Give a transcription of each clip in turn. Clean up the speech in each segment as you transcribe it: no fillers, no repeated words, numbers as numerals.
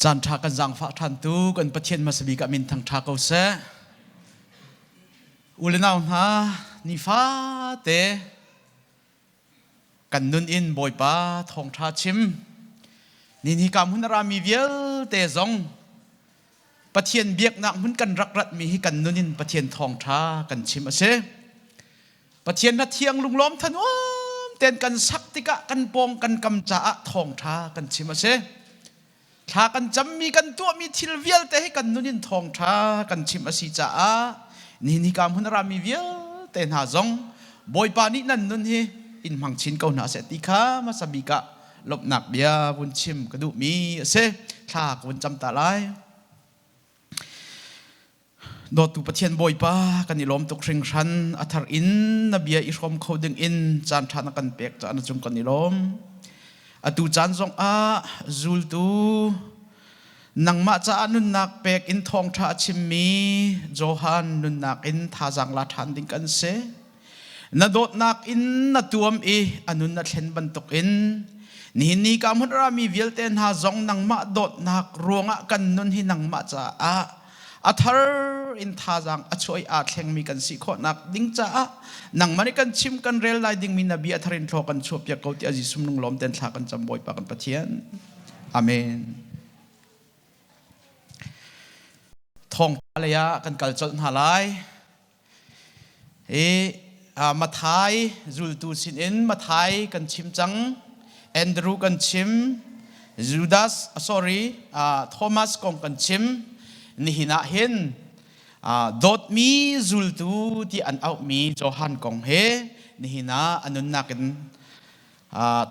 จานทากันจังฟ้าทันตูกันประเทศมาสบีกับมินทางทาเกาเสอุลนาวนานิฟ้าเตกันนุนอินบอยป้าทองทาชิมนี่กำหุนรามีเวียลเตซองประเทศเบียกนักหุนกันรักรัดมีให้กันนุนอินประเทศทองทากันชิมเสประเทศนัดเทียงลุงล้อมถนอมเต้นกันสักติกะกันปองกันกำจ่าทองทากันชิมเสถ้ากันจำมีกันตัวมีทิลเวียลแต่ให้กันนุนินทองท้ากันชิมอสิจ้านี่กำหุนรามีเวียลแต่หาจงบอยปานินันนุนเฮอินมังชินเกาหนาเสติขามาสบิกะลบหนักเบียบุญชิมกระดูมีเสถ้าคนจำตาลายโดดตุประเทศบอยปากันนิลมตุกเริงชันอัธรอินนเบียอิชมเขาดึงอินจานทานักันเปียกจานจุงกันนิลมอตูจันทรงจูลตูนังมาจานุนนักเปกอินทองทาชิมมีโจฮันนุนนักอินทาจังลาทันดิงกันเสนดดนักอินนตัวมอนุนนัดเห็นบรรทุกอินนี่กำมุนรามีเวลเตนหาจงนังมาดดนักรวงกันนุนหินังมาจาอัทรอินทาจังช่วยอาเทงมีกันสิขนักดิ้งจ้านังมันกันชิมกันเรลไลดิ้งมีนบีอัทรินทรกันชวบยาเกาติอาจิสุมนุงลมเต็นทากันจำบ่อยปากันปะเทียนอาเมนทองอะไรยะกันกัลจนหาไลมาไทยจูลตูสินอินมาไทยกันชิมจังแอนดรูกันชิมจูดาสโทมัสกงกันชิมนี่หินะเห็นดดมีจูลตูที่อันเอามีโจฮันกงเฮนี่หินะอันนั้นนักกัน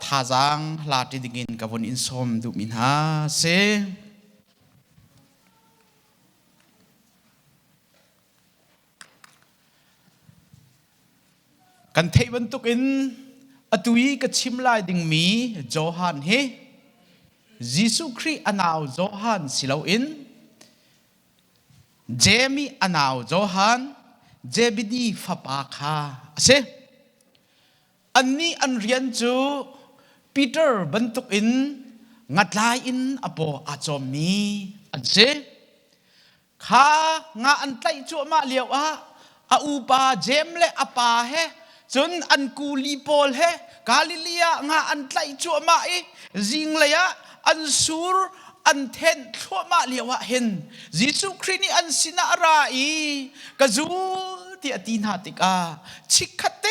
ท่าจังลาติดิงินกับวันอินสมดูมินฮาเซกันเทวันตุกินอตุยกับชิมลายดิงมีโจฮันเฮยิสุครีอนาวโจฮันสิลาอินเจมี่อนาวโจฮันเจบิดีฟาปาคาเซอันนี้อันเรียนจูปีเตอร์บรรทุกอินงัดลายอินอโปอาจอมีอันเซข้างาอันไตจัวมาเลียวอูปาเจมเลอปาเฮจนอันกูลีโปลเฮกาลิเลียงาอันไตจัวมาจิงเลยอันสูรอันเทนทั่วมาเลียวเห็นยิสุครินีอันสินาราอีกะจูที่อตินหาติกาชิคเต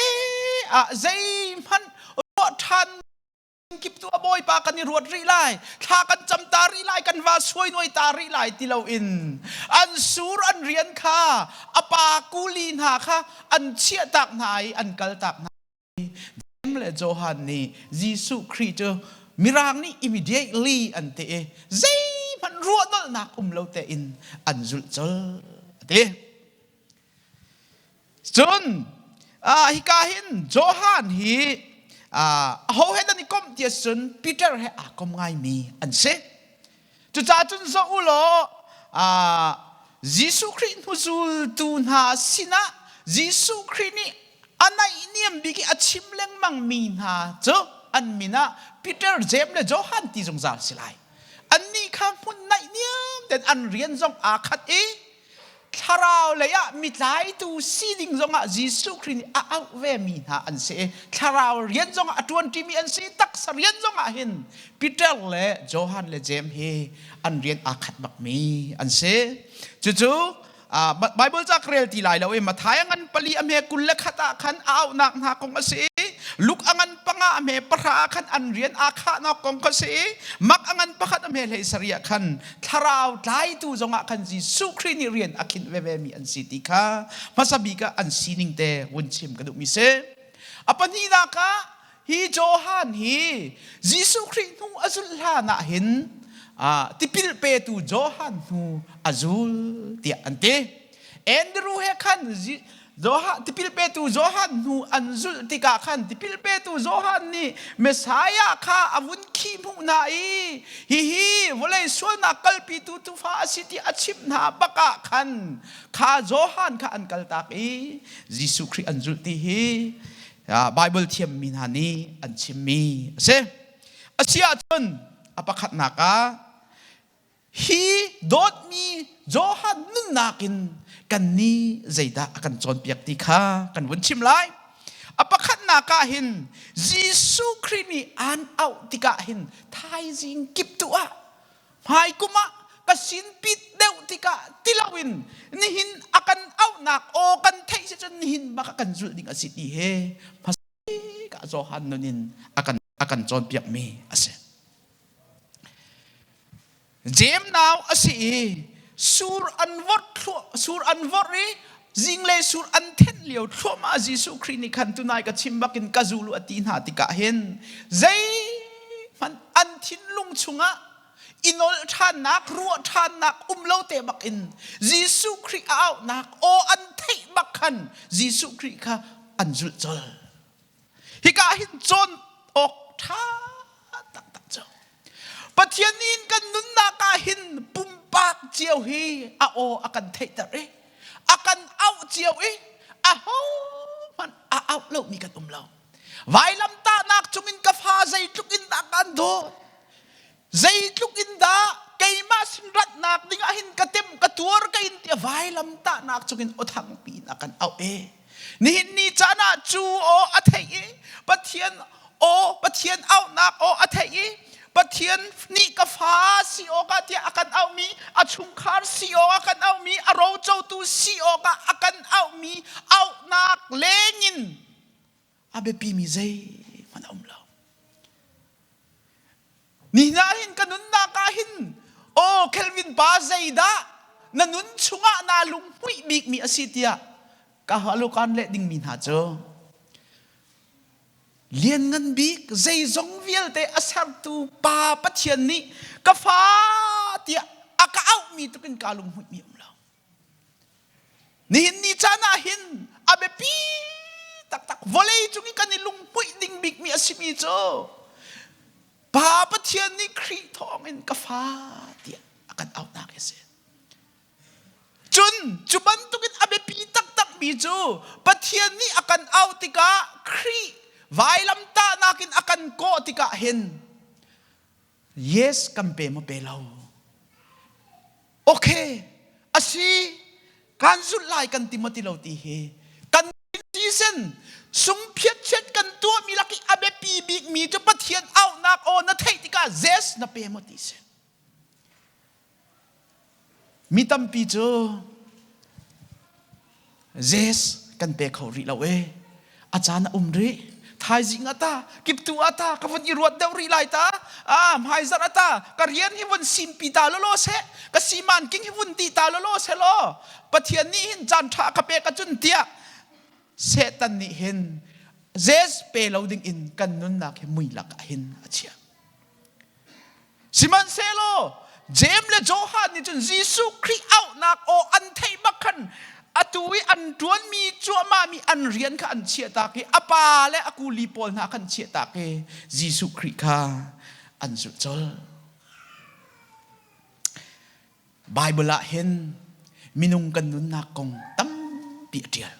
ใจมันรวดทันกิบตัวบอยปากันนี่รวดรีไลถ้ากันจำตารีไลกันว่าช่วยหน่วยตารีไลที่เราอินอันสูรอันเรียนข้าอปากูลีนหาข้าอันเชี่ยตักไหนอันกัลตักไหนเดมเลโจฮันนี่ยิสุคริสต์มิรางนี่ immediately อันเตะใจมันรัวนั่นนักเราเตอินอันจุลจลเตะจนฮิกาหินโจฮันฮีเขาเห็นอันนี้ก็เดียสุนปีเตอร์เฮก็ง่ายมีอันเสจุดจ้าจุนโซอุโลยิสุคริสต์มุจุลตูนาสินะยิสุคริสต์นี่อันไหนเนี่ยบิกิอาชิมเลงมังมีนาเจ้าอันมีนะปีเตอร์เจมส์และโจฮันที่จงจาสิไลอันนี้ข้ามุนไหนเนี่ยแต่อันเรียนจงอาคัดทาราวเลยมีหลายตัวซีดิ้งจงยิสุคริสต์เอาเวมีนะอันเสทาราวเรียนจงตัวที่มีอันเสตักเรียนจงเห็นปีเตอร์และโจฮันและเจมส์เฮอันเรียนอาคัดบักมีอันเสจู่ไบเบิลจากเรียลที่หลายเรามาท้ายงันปลีอเมกุลเลขตาขันเอาหนักหนักคงกษีลุกงันปังอเมปราขันอันเรียนอาคานักคงกษีมักงันปะขันอเมเลสเรียขันทาราวไลตูจงขันจีสุครีนิเรียนอาคินเวมีอันสิติกาภาษาบิกาอันซีนิงเตวันชิมกระดูกมิเซอปันนีนักฮีโจฮันฮีจีสุครีนูอจุลลานะเห็นที่พิลเปตูโจฮันนูอาจูลที่อันเตแอนดรูเฮคันโจฮันที่พิลเปตูโจฮันนูอันจูลที่กาคันที่พิลเปตูโจฮันนี่เมสายาข้าอาวุธขีมุนาฮีวลัยส่วนนักกัลปิตูตุฟาสิที่อาชิมนาปะกะคันข้าโจฮันข้าอันกัลตักยิสุคริอันจูลที่ไบเบิลเทียมมินานีอันชิมมีเซอาเซียจนอปะขัดนัก hi dot mi Johan nun nakin kan ni zaida akan chon piak ti kha kan won chim lai apakhat na ka hin Jesu Krini an au tika hin thai jing kip tu a mai kuma kasin pit deu tika tilawin ni hin akan au nak o kan thai se chon ni hin baka kan zul ding asit i he phasi ka Johan nunin akan chon piak mi ase Jem now asi sur anvor ri jingle sur anthen liu thoma Jesu Krini khan tunai ka chimbakin kazulu atin ha tika hen zai man anthin lung chunga inol than nak ruwa than nak umlo te bakin Jesu Kri au nak o an thei bakhan Jesu Kri kha anjul chol hika hin chon ok tha tak tak cho pathianin kan nun na ka hin pumpak chiao hi a o akan thei ta re akan au chiao e a ho man a au lo mi kan umlo vai lam ta nak chungin ka pha zai tukin da kan do zai tukin da kai ma sin rat nak ding a hin ka tem ka tur ka in ti vai lam ta nak chungin o thang pi na kan au e ni hin ni chana chu o a thei e pathian au nak o a thei e pathian ni ka pha si o ka ti akan au mi a chung khar si o akan au mi a ro chau tu si o ka akan au mi au nak lengin abe pi mi zai man umlo ni na hin kanun na ka hin o Kelvin ba zai da na nun chunga na lung hui big mi asitia ka halukan le ding min ha cho liên ngân big dây giống vial te asar tu pa pathian ni ka fa ti aka au mi tu kin kalung hui mi umlo ni hin ni chana hin abe pi tak tak volei chungi kan ni lung hui ding big mi asimi cho pa pathian ni khri thong in ka fa ti akan au na ke se chun chuban tu kin abe pi tak tak mi cho pathian ni akan au tika khri vai lam ta nakin akan ko tika hen yes kampe mo pelaw okay asi kan zul lai kan Timothy lo ti he kan season sung phiat chet kan tu mi laki abe pi big mi to pathian out nak o na thei tika yes na pe mo ti se mi tam pi cho yes kan pe khori lo we achana umri thai jing ata kip tu ata kavon iruat deuri lai ta mai zar ata karian hi won sim pi ta lo se ka siman king hi won ti ta lo se lo pathian ni hin jan tha ka pe ka chun tia setan ni hin zes pe loading in kan nun na ke mui lak hin achia siman se lo jem le johan ni chun Jesu Kri au nak o an thei bakhan atui an tuan mi chuama mi an rian kha an chia ta ke apa le aku li pol na kan chia ta ke Jesu Kri kha an zu chol Bible la hen minung kan nun na kong tam pi tial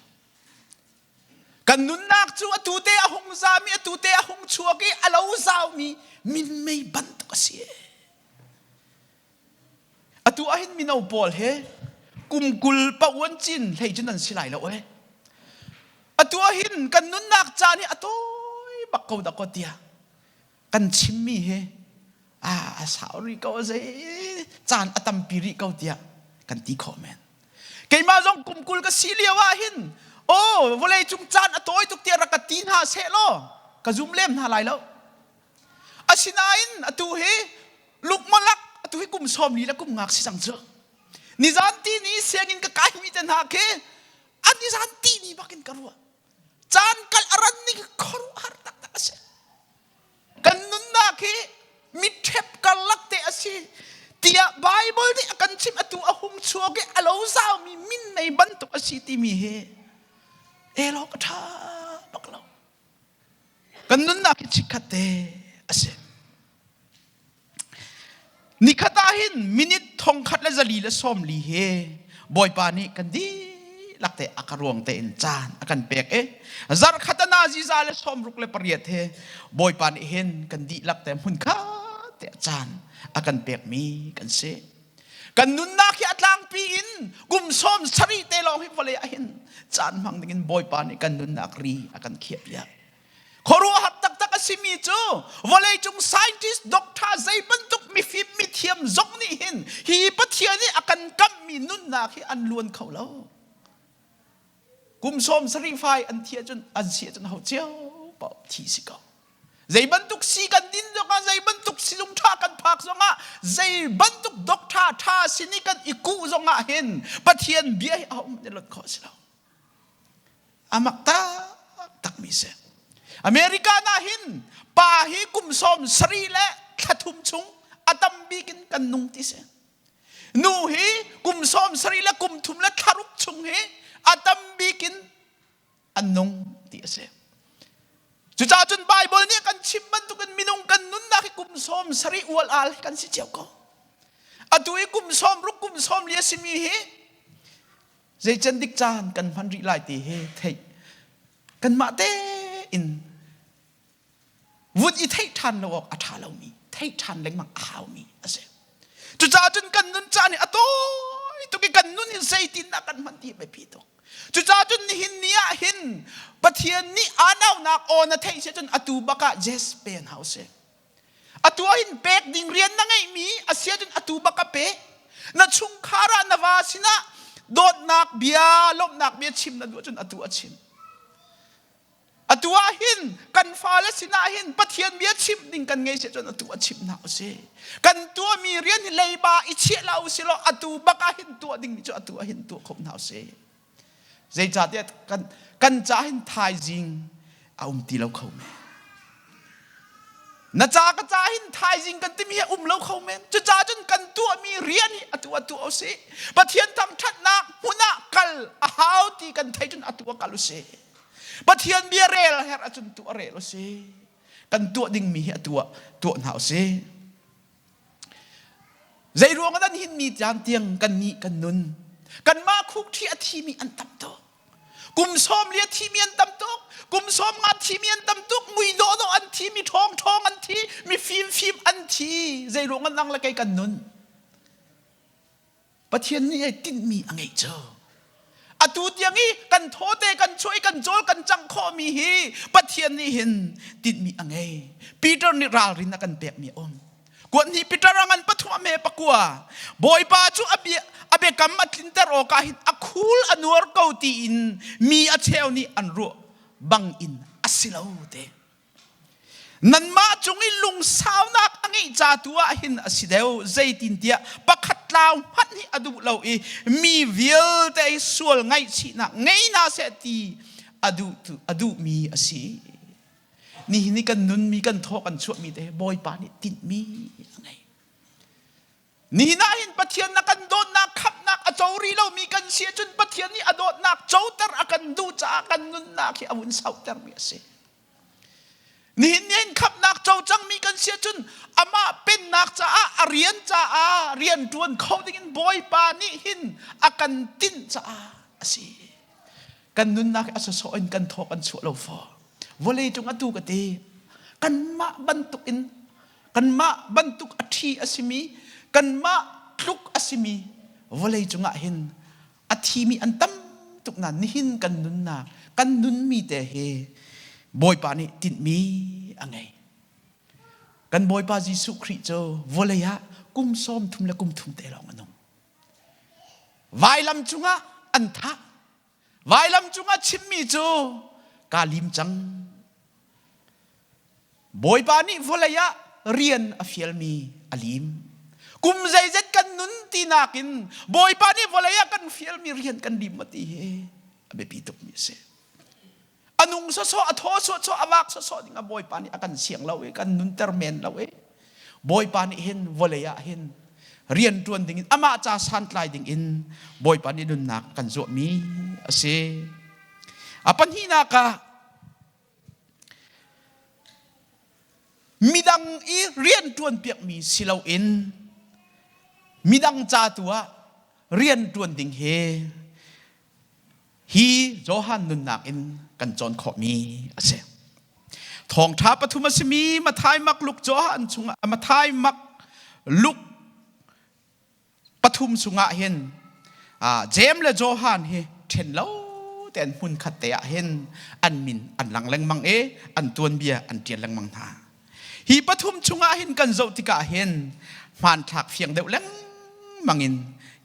kan nun nak chu atu te a hong za mi atu te a hong chua ke alo zau mi min mei ban to ka si atu a hin minau pol he kumkul pa wan chin lei chin an silai lo e atua hin kan nun nak chani atoi bakko da ko tia kan chimmi he sauri ko ze chan atam piri ko tia kan ti comment kei ma jong kumkul ka silia wa hin volei chung chan atoi tuk tia rakatin ha se lo ka zum lem na lai lo asinain atu he luk malak atu he kum som li la kum ngak si sang cho nizanti ni siangin ka kai mi tan ha ke an nizanti ni bakin karua chan kal aran ni khoru har tak tak ase kan nun na ke mi thep kal lak te ase tia Bible ni akan chim atu ahung chuo ke alo zau mi min nei ban to ase ti mi he elo ka tha baklo kan nun na ke chikate ase nikatahin minute thong khat la zali la som li he boy pa ni kan di lakte akaruang te in chan akan pek zar khatana ji za le som ruk le pariat he boy pa ni hen kan di lakte mun kha te chan akan pek mi kan se กันนุนนักอัตลังปีอินกุมซ้อมสรีเตลองให้วอลเลย์อินจานมังดิ่งบอยปานี่กันนุนนักรีอากันเขียบยาขอรู้หัดตักสิมีจูวอลเลย์จง scientist ด็อกเตอร์ใจบรรทุกมีฟิล์มมีเทียมจงนี่หินฮีปัทยานี่อากันกัมมีนุนนักให้อันล้วนเขาแล้วกุมซ้อมสรีไฟอันเทียจนอันเสียจนเขาเจ้าเป่าทีสิกาใจบรรทุกสีกันดินจงอ่ะใจบรรทุกสีจงท่ากันพักจงอ่ะใจบรรทุกด็อกเตอร์ท่าสินี่กันอีกูจงอ่ะเห็นปัทยาเบี้ยเอาในรถขอสิเราอามักตาตักมิเสอเมริกานาหินป่าฮิกุมสมสรีและขทุมชุงอาตัมบีกินกันนุ่งติเสนูฮีกุมสมสรีและกุมทุมและขารุกชุงฮีอาตัมบีกินอันนุ่งติเสจุจ้าจนไบเบิลเนี่ยกันชิมมันตุกันมินุงกันนุนนักกุมสมสรีอวลอาลกันสิเจ้าก็อาตุยกุมสมรุกกุมสมเลียสิมีฮีใจจันดิกจานกันพันริไลตีฮีเทกันมาเตอินวุฒิเททันเราออกอัฐาเรามีเททันเล็งมังขาวมีอะไรจุจ้าจนกันนุนจานี่อะโต้ตุกิกันนุนใจตินนักกันมันที่ไปพิโตจุจ้าจนหินเนียหินปะเทียนนี่อาณาวนักโอนะเทเสจนอตูบักะเจสเปนเฮาเซอตูหินเป็กดิ่งเรียนนั่งไงมีอาเซียจนอตูบักะเปนัดชุงคารานาวาสินะโดดนักเบียลบนักเบียชิมนัดดูจนอตูชิมอตัวหินกันฟ้าและสินาหินปะเทียนเบียชิมดิ่งกันไงเสียจนอตัวชิมหนาวเสกันตัวมีเรียนเลยบาอิเชลาอุสิโลอตัวบักหินตัวดิ่งมิจอตัวหินตัวคบหนาวเสใจจ่าเดียกันจ่าหินไทยจริงเอาตีเราเขาเมน่าจากระจ่าหินไทยจริงกันที่มีเราเขาเมจะจ่าจนกันตัวมีเรียนอตัวเอาเสปะเทียนทำทัดนักหัวหน้ากัลอาหาวตีกันไทยจนอตัวกัลุเสปะเทียนเบียเรลเฮรจนตัวเรลเสกันตัวดิ่งมีตัวหนาวเสใจรวงกันหินมีจานเตียงกันนี่กันนุนกันมาคุกที่อธิมีอันตับโตกุมซ้อมเลียที่มีอันตับโตกุมซ้อมงานที่มีอันตับโตมุยโดโดอันที่มีทองอันที่มีฟิล์มอันที่ใจรวงกันนั่งละไกกันนุนปะเทียนนี่ไอ้ตินมีอังไงเจออตูดอย่างนี้กันโทษเตกันช่วยกันโจลกันจังข้อมีฮีปะเทียนนี่เห็นติดมีอังไงปีเตอร์นี่ราลินกันเปียกมีอมกวนนี้ปีเตอร์รังันปะทัวเมปะกัวบอยปาจูอเบกัมมัดลินเตอร์โอกาหินอคูลอันวอร์เกาตีอินมีอาเชลนี่อันรัวบังอินอสิลาวเตนันมาจงอิลุงสาวนักอังไงจ่าตัวหินอสิเดวใจตินเตียปักขัดลาวพัดนี่อดูเรามีวิลแต่ส่วนไงชีนักไงน่าเสียทีอดูมีอสินี่กันนุนมีกันทอกันช่วยมีแต่บอยปานี่ติดมีไงนี่น่าเห็นปะเทียนนักกันโดนนักขับนักอจารีเรามีกันเสียจนปะเทียนนี่อโดนนักโจตร์อากันดูจ่ากันนุนนักที่อาวุธสาวเตอร์มีอสินี่เห็นขับนักเจ้าจังมีกันเสียจนอามาเป็นนักจ้าเรียนจ้าเรียนจวนเขาได้ยินบอยปานี่หินอากันตินจ้าสิกันนุนนักอาศัยสอนกันทอกันช่วยเราฟอวอลเลจงอตูกตีกันมาบรรทุกอินกันมาบรรทุกอธิอสิมีกันมาคลุกอสิมีวอลเลจงอาหินอธิมีอันตั้มตุกนั้นหินกันนุนนักกันนุนมีแต่เฮบอยปานี่ติดมีอะไรกันบอยปาจิสุคริโจวอลเลยะกุมซ้อมทุมและกุมทุมเตลองอันนงวายลำจุงะอันทะวายลำจุงะชิมมีโจกาลิมจังบอยปานี่วอลเลยะเรียนอฟิลมีอลิมกุมใจเจ็ดกันนุนตีนักินบอยปานี่วอลเลยะกันฟิลมีเรียนกันดิมมาตีเฮอเบปีตุกมีเสอนุงโซอโทโซอวักโซนี่งบอยปานี่อากันเสียงเรากันนุนเตอร์เมนเราบอยปานี่เห็นวอลเลยะเห็นเรียนจวนดิ่งอินอามาจ่าสันไลดิ่งอินบอยปานี่นุนนักกันโจมีเสปัญหานักมิดังอีเรียนจวนเปียกมีสิเราอินมิดังจ่าตัวเรียนจวนดิ่งเฮฮีโจฮันนุนนักอินกันจนขอมีเสทองท้าปฐุมสมีมาทายมักลุกโจฮันชุงมาทายมักลุก ปทุมสุงะเห็นเจมและโจฮันเฮเทนเล่าแต่หุ่นขัดเตะเห็นอันมินอันหลังแรงมังอันตัวนเบียอันเตียนแรงมังทาฮีปทุมสุงะเห็นกันโจติกะเห็นมันถักเฟียงเดวแรงมังอิน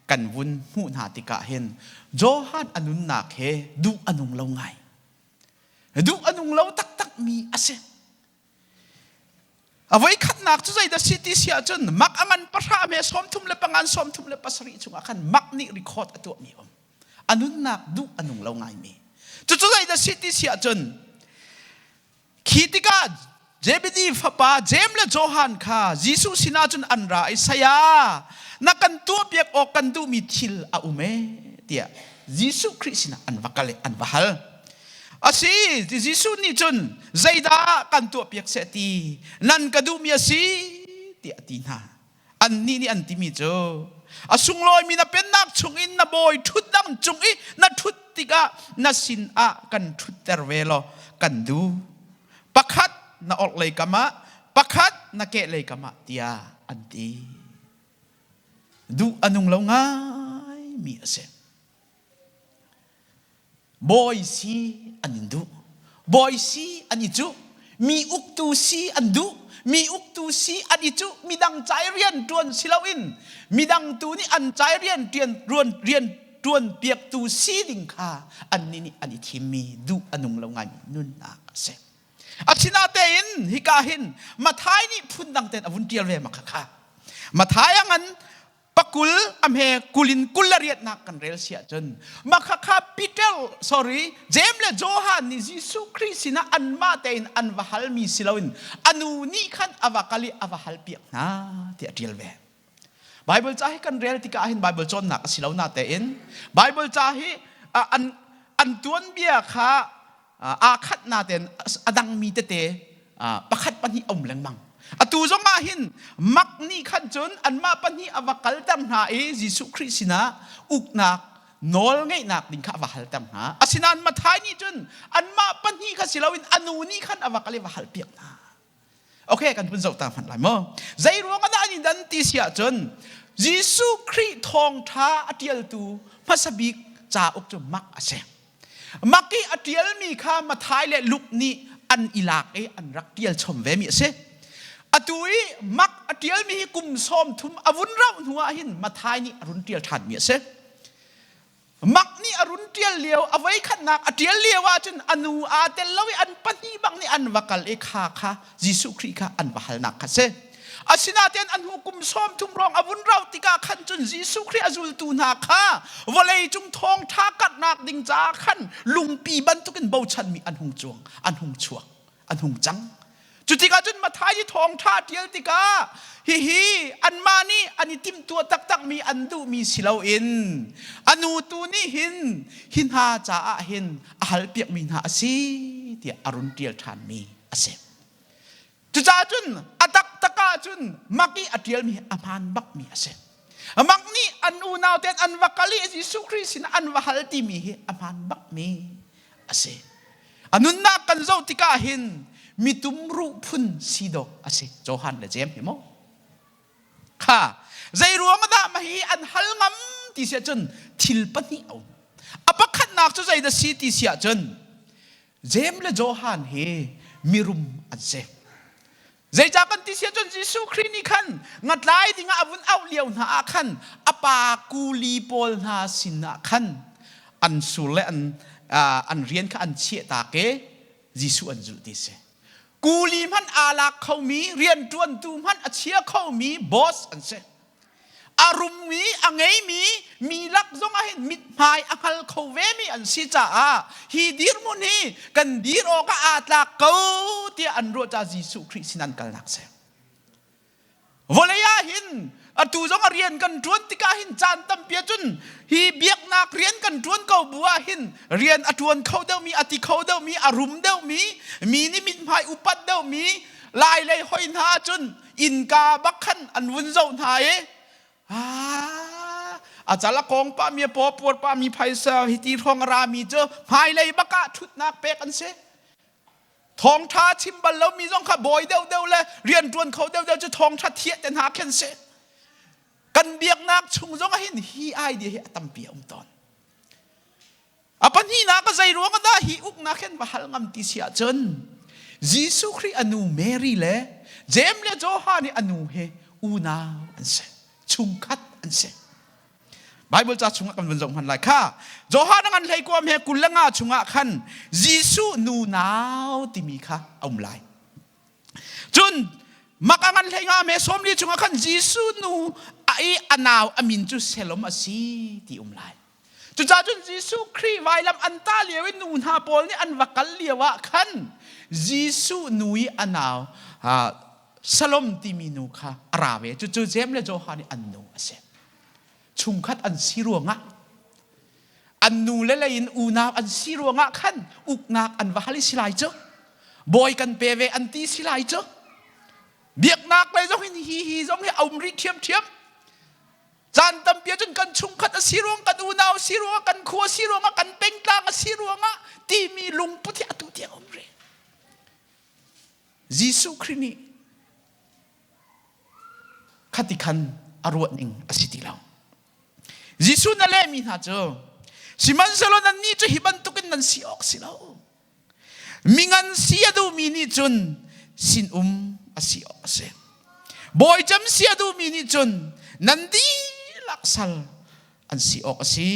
กันวุนหูนาติกะเห็นโจฮันอนุนนักเฮดูอนุงเล่าไงดูอนุงเล่าตักมีอาเซเอาไว้ขัดนักจุดใจเดสิติเสียจนมักอังันประชาเมสอมทุมเลปังอันสอมทุมเลปัสริจุงอาคันมักนี่รีคอร์ดตัวมีอนุนักดูอนุงเล่าไงมีจุดใจเดสิติเสียจนขีติกาเจบิดีฟ้าป้าเจมและโจฮันค่ะยิสุสินาจุนอันราไอสยานักกันตัวเปียกออกกันดูมีทิลอาอุเมเดียยิสุคริสต์นะอันวักเลอันวะฮัลอาศัยยิสุนี่จนใจดากันตัวเปียกเสตีนั่นกระดูมีอาศัยเดียตีน่าอันนี้นี่อันที่มีโจอาสุงลอยมีน่าเป็นนักชุงอินน่าบอยทุดดังจุงอิน่าทุดติกาน่าสินอากันทุดเตอร์เวลกันดูปักขัดน่าออกเลยกามาปักขัดน่าเกะเลยกามาเดียอันที่ดูอนุงเล่าง่ายมีอาศัยบอยซีอันนี้ดูบอยซีอันนี้จูมีอุกตูซีอันดูมีอุกตูซีอันนี้จูมีดังใจเรียนตรวนศิลาวินมีดังตูนี่อันใจเรียนเรียนตรวนเปียกตูซีดิงค่ะอันนี้นี่อันนี้ที่มีดูอนุงเล่าง่ายนุ่นนักเสอาชินาเตอินฮิกาหินมาท้ายนี่พุ่นดังเต็นอวุนเดียร์เวมาค่ะมาท้ายงั้นปักกุลอเมกุลินกุลเรียดนักกันเรลเสียจนมาข้าปีเตอร์เจมและโจฮันนิยิสุคริสต์นะอันมาเตนอันวะฮัลมีสิลาวินอนุนี่ขันอวกาลีอวะฮัลเปียกนะที่อดีลเวไบเบิลจ้าให้กันเรลที่กาหินไบเบิลจนนักสิลาวนาเตนไบเบิลจ้าให้อันตัวนเบียค่ะอาคัดนาเตนอดังมีเตประคัดปันที่อมแรงมังอตูจงอาหินมักนี่ขันจนอันมาปันนี้อวกัลตัมหายิสุคริสต์นะอุกนักนอลไงนักดิ่งข้าวกัลตัมหาอาศินันมาท้ายนี่จนอันมาปันนี้ขันสิลาวินอนูนี่ขันอวกัลวะฮัลเปียกนะโอเคกันเป็นเจ้าตามฝันไหลมั้งใจรู้กันได้ยินดันตีเสียจนยิสุคริสต์ทองท้าอดีลตูมาสบิกจ่าอุกจมักอาเซมักกี้อดีลมีข้ามาท้ายและลุกนี่อันอิลากอันรักเดียลชมเวมีเซอตุยมักอดีลมีกุมซ้อมทุมอวุนเราหัวหินมาท้ายนี่อรุณเดียลทันมีเสมักนี่อรุณเดียลเลี้ยวเอาไว้ขนักอดีลเลี้ยวว่าจนอนุอาเตลวิอันปฏิบังนี่อันวักเลขาค่ะยิสุคริค่ะอันวะฮัลนักค่ะเสอาศินาเตียนอันหุกุมซ้อมทุมรองอวุนเราติกาขันจนยิสุคริอาจุลตูนักค่ะวะเลยจุงทองทากัดนักดิ่งจ้าขันลุงปีบันตุกันเบาชันมีอันหงจวงอันหงชวงอันหงจังจุดที่กาจนมาท้ายที่ทองท่าเดียวติกาฮิอันมานี่อันนี้ติมตัวตักมีอันดูมีสิลาวอินอนุตูนี่หินหาจ่าหินอาหารเปียกมีหาสีที่อรุณเดียลทานมีอาเซจุดจ้าจุนอัตักตะกาจุนมักนี่อดีลมีอามันบักมีอาเซมักนี่อันอูนาวเตนอันวักลียิสุคริสต์อันวะฮัลติมีอามันบักมีอาเซอนุนักกันเจ้าติกาหินมีตุมรูพุนสีดอกอาศัยโจฮันและเจมส์มั้งค่ะใจรัวมาดามาฮีอันฮัลงัมที่เสียจนทิลปนีเอาอภักขันนักจุใจเดสีที่เสียจนเจมส์และโจฮันเฮมีรุมอันเซใจจากกันที่เสียจนยิสุคริสต์นี่ขันงัดไล่ดิ่งอาวุธเอาเลี้ยวหน้าขันอปากูลีโพลหน้าสินขันอันสุเลอันเรียนขันเชี่ยตาเกยิสุอันจุดที่เสกูลีมันอาลักเขามีเรียนจวนตูมันอาเชียเขามีบอสอันเซอารมณ์มีอังไงมีลักษณะเห็นมิดหายอังคัลเขาเวมีอันสิจ้าฮีดีร์มุนีกันดีร์โอกาตลักเขาที่อันรู้จักยิสุคริสต์นั้นกันนักเซวลายาหินอตูจงเรียนกันจวนติกาหินจานตั้มเปียจุนฮีเบียกนักเรียนกันจวนเขาบัวหินเรียนอจวนเขาเดามีอติเขาเดามีอารมณ์เดามีนิมิตภายอุปัตเดามีลายเลยหอยนาจุนอินกาบักขันอันวุ้นเจ้าไทยอาจารย์ละกองป้ามีปอปวดป้ามีไพศาลฮิตีทองรามีเจอภายเลยบักกะชุดนักเปกันเสทองท่าชิมบัลแล้วมีจ้องข้าบอยเดาเลยเรียนจวนเขาเดาจะทองท่าเทียแต่หาเข็นเส กันเบียกนักชุงจงหินฮีไอเดียตั้มเปียตอนปันฮีนักก็ใจรัวก็ได้ฮีอุกนักเห็นว่าฮัลงำติเสียจนยิสุคริอนุเมรีเล่เจมเลโจฮานี่อนุเฮอูนาอันเซชุงคัดอันเซไบเบิลจะชุงกันวันจงพันไลค่ะโจฮานังอันเลยกว่าเมกุลละงาชุงขันยิสุนูนาวติมีค่ะเอาไลจนมักอันเลยงาเมสมลีชุงขันยิสุนูไออนาวอามินจุเซลมาซีติไลจุดจ้าจุนยิสุครีไวลำอันตาเลียวินูนฮาปอลนี่อันวักเลียวะขันยิสุนุยอนาวสลมติมินุค่ะอาราเวจุเจมเลโจฮานี่อันนูเซชุงคัดอันซีรัวงะอันนูเลเลยินอูนาอันซีรัวงะขันอุกนักอันวะฮัลิสิไลเจบอยกันเปเวอันตีสิไลเจเบียกนักเลยจงเห็นฮีจงเห็นเอามริเทียมจานตำเปียจนกันชุงคัดซีรัวกันอูนาวซีรัวกันขัวซีรัวงะกันเป็งกลางซีรัวงะตีมีลุงพุทธิอตุเตียอมเรยิสุครินีขัดขันอารวนิงอสิติลาวยิสุนั่นแหละมีหน้าเจ้าสิมันสโลนันนี่จะหิบันตุกินนันสิออกสิลาวมิงันเสียดูมีนี่จนสินอสิออกเสบอยจำเสียดูมีนี่จนนันดีลักษณะอันสิออกสิ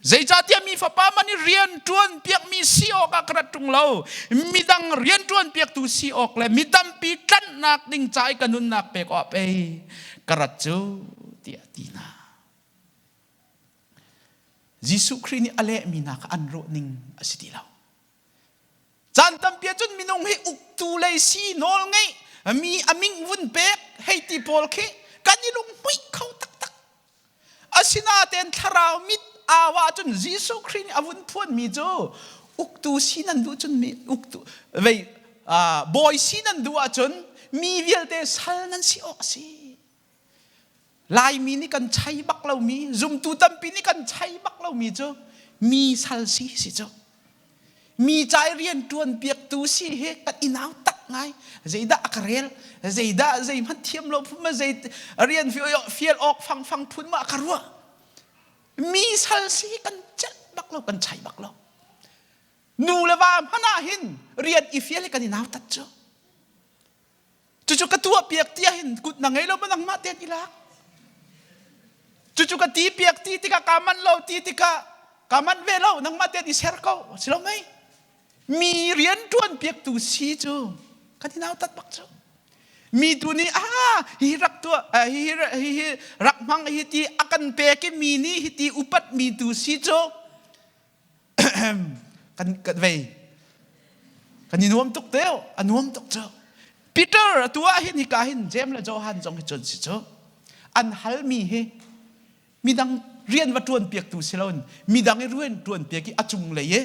ใจจัดยังมีฟ้าป่ามันเรียนจวนเปียกมีสิออกกระตุงเรามีดังเรียนจวนเปียกตูสิออกเลยมีดำปีกันนักดิ่งใจกันนุนนักเปกออกไปกระจูเตียตีนายิสุครินีอะไรมีนักอันโรนิงอสิติลาวจันทำเปียจนมีนงให้อุกตูเลยสีนอลไงมีอามิงวุ่นเป๊กให้ตีโพลเคกันนี่ลงไม่เข้าตักอาศินาเตนทาราวมิดอาวาจนยิสุครินีอาวุนพวนมีโจอุกตูสีนันดูจนมีอุกตูเว้ยบอยสีนันดูจนมีเวลเตสัลนันสิออกสิลายมีนี่กันใช้บักเรามีซุมตูตัมปีนี่กันใช้บักเรามีเจ้ามีสัลซีสิเจ้ามีใจเรียนจวนเปียกตูสิเฮกันอินาวตักไงใจด่าอักเรลใจมันเทียมเราพูดมาใจเรียนฟิลออกฟังพูดมาอักรัวมีสัลซีกันเจ็ดบักเรากันใช้บักเรานูเลว่าพนาหินเรียนอีฟิลกันอินาวตัดเจ้าจู่ๆกระตัวเปียกเตี้ยหินกุดนังไงเราไม่นังมาเตียนอีลักจู่ๆก็ตีเปียกตีติกากามันเราตีติกากามันเวลานังมาเตียนอิเซอร์เขาสิเราไหมมีเรียนจวนเปียกตูซีจูกันที่น่าตัดบักจูมีตัวนี้ฮิรักตัวฮิรักมังฮิตีอากันเปกมีนี่ฮิตีอุปัตมีตูซีจูกันเวกันนี่นวมตกเดียวอันนวมตกเจ้าปีเตอร์ตัวหินฮิกาหินเจมและโจฮันจงให้จนสิเจ้าอันฮัลมีเฮมีดังเรียนว่าจวนเปียกตูเซลอนมีดังเรียนจวนเปียกอจุงเลย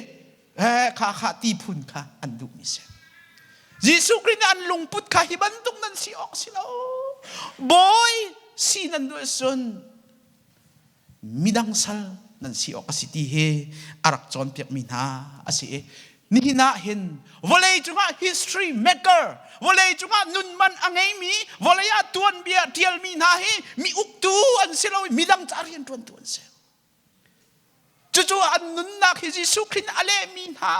ข้าตีพุนข้าอันดูมิเซยิสุครินีอันลงพุทธข้าฮิบันตุงนันสิออกสิลาวบอยสีนันด้วยส่วนมีดังสัลนันสิออกสิตีเฮอารักจอนเปียกมีนาอาศัยนี่น่าเห็นวลัยจุงะ history maker วลัยจุงะนุนมันอังไงมีวลัยตวนเบียเทียลมีนาเฮมีอุกตูอันเซลมีดังจารียนตวนเซลจู่ๆอันนุนนักยิสุครินอะไรมีนา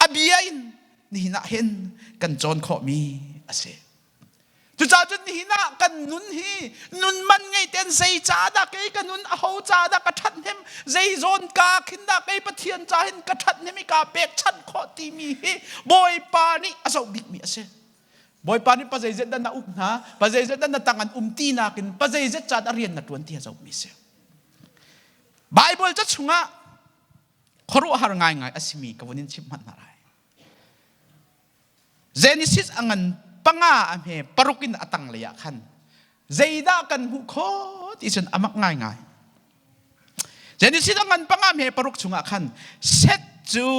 อบียนนี่น่าเห็นกันจอนขอมีอาศัยจู่ๆจนนี่น่ากันนุนฮีนุนมันไงเต็นใจจ้าดักไอ้กันนุนเอาจ้าดักกระทันเห็มใจโซนกาขินดักไอ้ปะเทียนจ้าเห็นกระทันเห็มกาเปกชันขอตีมีฮีบอยปานี่อาศัยบิ๊กมีอาศัยบอยปานี่ปัจจัยเจ็ดดันน่ะอุกนะปัจจัยเจ็ดดันน่ะตั้งอันตีนักินปัจจัยเจ็ดจ้าดเรียนน่ะตวนที่อาศัยมีเสียไบเบิลจะชุงะขรุหารงายอาศัยมีกับวันนี้ชิมมันอะไรเจนิซิสอังันปังอาอเมปรุกินอัตังเลยขันใจด่ากันหุโคที่ฉันอามักง่ายเจนิสิตังกันปังอาเมปรุกชุงขันเซตจู